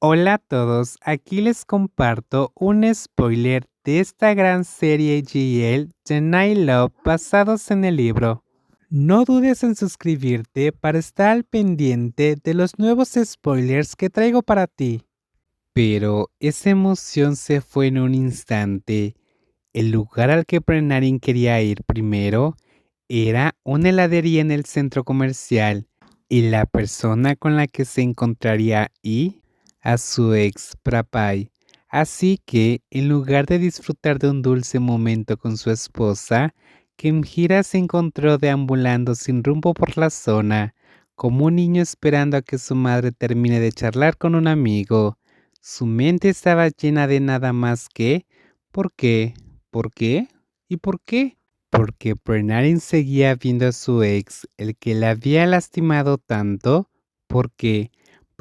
Hola a todos, aquí les comparto un spoiler de esta gran serie GL The Night Love basados en el libro. No dudes en suscribirte para estar al pendiente de los nuevos spoilers que traigo para ti. Pero esa emoción se fue en un instante. El lugar al que Brenarin quería ir primero era una heladería en el centro comercial y la persona con la que se encontraría ahí a su ex Prapai. Así que, en lugar de disfrutar de un dulce momento con su esposa, Kemjira se encontró deambulando sin rumbo por la zona, como un niño esperando a que su madre termine de charlar con un amigo. Su mente estaba llena de nada más que ¿por qué? ¿Por qué? ¿Y por qué? Porque Bernardin seguía viendo a su ex, el que la había lastimado tanto, porque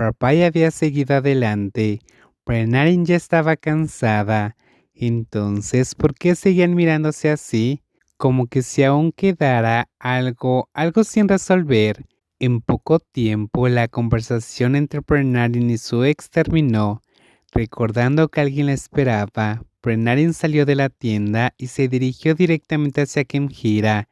Papaya había seguido adelante. Bernardin ya estaba cansada. Entonces, ¿por qué seguían mirándose así? Como que si aún quedara algo sin resolver. En poco tiempo, la conversación entre Bernardin y su ex terminó. Recordando que alguien la esperaba, Bernardin salió de la tienda y se dirigió directamente hacia Kemjira,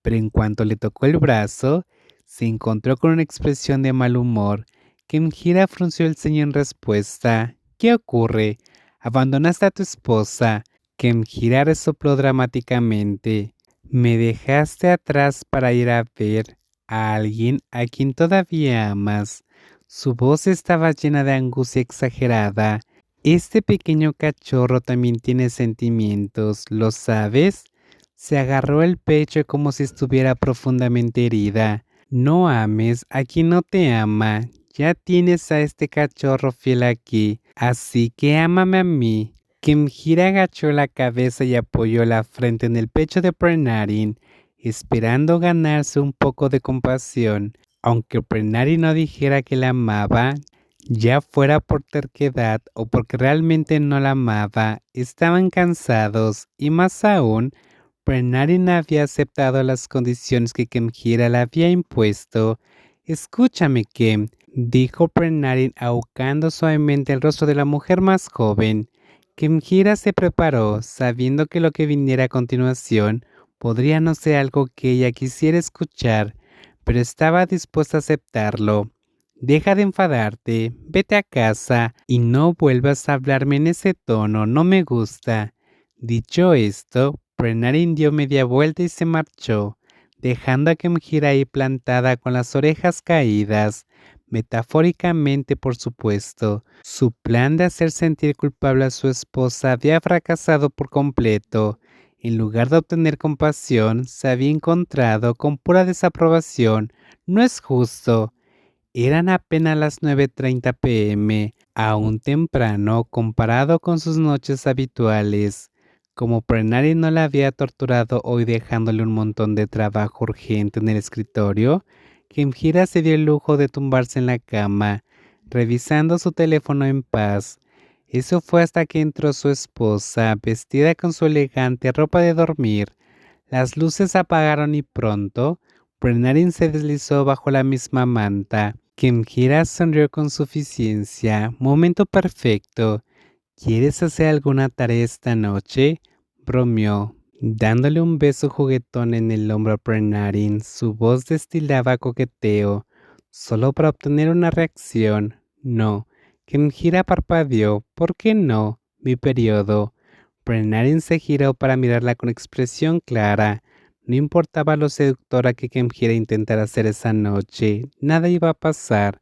pero en cuanto le tocó el brazo, se encontró con una expresión de mal humor. Kemjira frunció el ceño en respuesta. ¿Qué ocurre? ¿Abandonaste a tu esposa? Kemjira resopló dramáticamente. Me dejaste atrás para ir a ver a alguien a quien todavía amas. Su voz estaba llena de angustia exagerada. Este pequeño cachorro también tiene sentimientos, ¿lo sabes? Se agarró el pecho como si estuviera profundamente herida. No ames a quien no te ama. Ya tienes a este cachorro fiel aquí, así que ámame a mí. Kemjira agachó la cabeza y apoyó la frente en el pecho de Prenarin, esperando ganarse un poco de compasión. Aunque Prenari no dijera que la amaba, ya fuera por terquedad o porque realmente no la amaba, estaban cansados y más aún, Prenari no había aceptado las condiciones que Kemjira le había impuesto. Escúchame, Kem, dijo Prenari ahogando suavemente el rostro de la mujer más joven. Kemjira se preparó, sabiendo que lo que viniera a continuación podría no ser algo que ella quisiera escuchar, pero estaba dispuesta a aceptarlo. Deja de enfadarte, vete a casa y no vuelvas a hablarme en ese tono, no me gusta. Dicho esto, Prenarin dio media vuelta y se marchó, dejando a Kemjira ahí plantada con las orejas caídas, metafóricamente por supuesto. Su plan de hacer sentir culpable a su esposa había fracasado por completo. En lugar de obtener compasión, se había encontrado con pura desaprobación. No es justo. Eran apenas las 9:30 p.m., aún temprano comparado con sus noches habituales. Como Prenari no la había torturado hoy dejándole un montón de trabajo urgente en el escritorio, Kemjira se dio el lujo de tumbarse en la cama, revisando su teléfono en paz. Eso fue hasta que entró su esposa, vestida con su elegante ropa de dormir. Las luces apagaron y pronto, Brenarin se deslizó bajo la misma manta. Kemjira sonrió con suficiencia. Momento perfecto. ¿Quieres hacer alguna tarea esta noche? Bromeó, dándole un beso juguetón en el hombro a Brenarin. Su voz destilaba coqueteo, solo para obtener una reacción. No. Kemjira parpadeó. ¿Por qué no? Mi periodo. Brenarin se giró para mirarla con expresión clara. No importaba lo seductora que Kemjira intentara hacer esa noche, nada iba a pasar.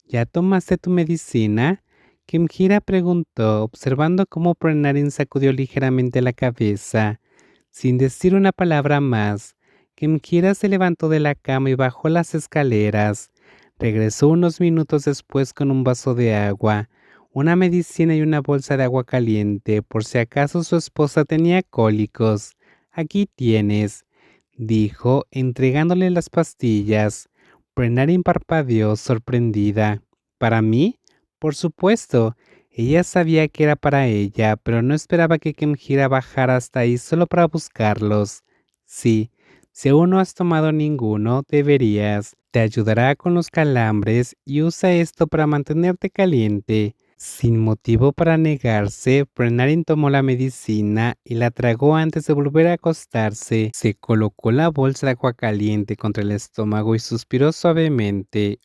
¿Ya tomaste tu medicina? Kemjira preguntó, observando cómo Brenarin sacudió ligeramente la cabeza. Sin decir una palabra más, Kemjira se levantó de la cama y bajó las escaleras. Regresó unos minutos después con un vaso de agua, una medicina y una bolsa de agua caliente, por si acaso su esposa tenía cólicos. Aquí tienes, dijo, entregándole las pastillas. Brenarin parpadeó, sorprendida. ¿Para mí? Por supuesto. Ella sabía que era para ella, pero no esperaba que Kemjira bajara hasta ahí solo para buscarlos. Sí, si aún no has tomado ninguno, deberías. Te ayudará con los calambres y usa esto para mantenerte caliente. Sin motivo para negarse, Brenarin tomó la medicina y la tragó antes de volver a acostarse. Se colocó la bolsa de agua caliente contra el estómago y suspiró suavemente.